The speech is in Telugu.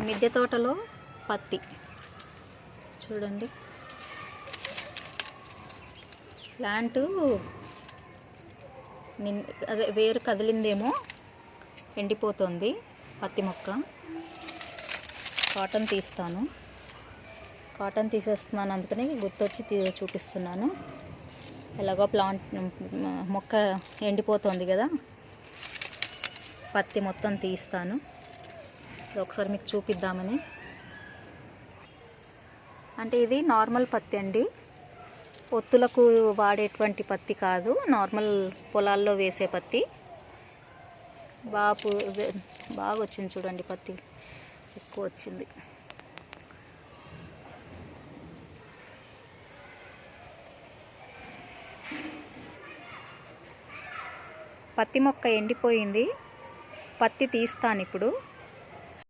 మిద్దె తోటలో పత్తి చూడండి. ప్లాంట్ అదే వేరు కదిలిందేమో, ఎండిపోతుంది పత్తి మొక్క. కాటన్ తీస్తాను, కాటన్ తీసేస్తున్నాను, అందుకని గుర్తొచ్చి చూపిస్తున్నాను. ఎలాగో ప్లాంట్ మొక్క ఎండిపోతుంది కదా, పత్తి మొత్తం తీస్తాను. ఒకసారి మీకు చూపిద్దామని. అంటే ఇది నార్మల్ పత్తి అండి, ఒత్తులకు వాడేటువంటి పత్తి కాదు, నార్మల్ పొలాల్లో వేసే పత్తి. బాగా వచ్చింది చూడండి, పత్తి ఎక్కువ వచ్చింది. పత్తి మొక్క ఎండిపోయింది, పత్తి తీస్తాను ఇప్పుడు.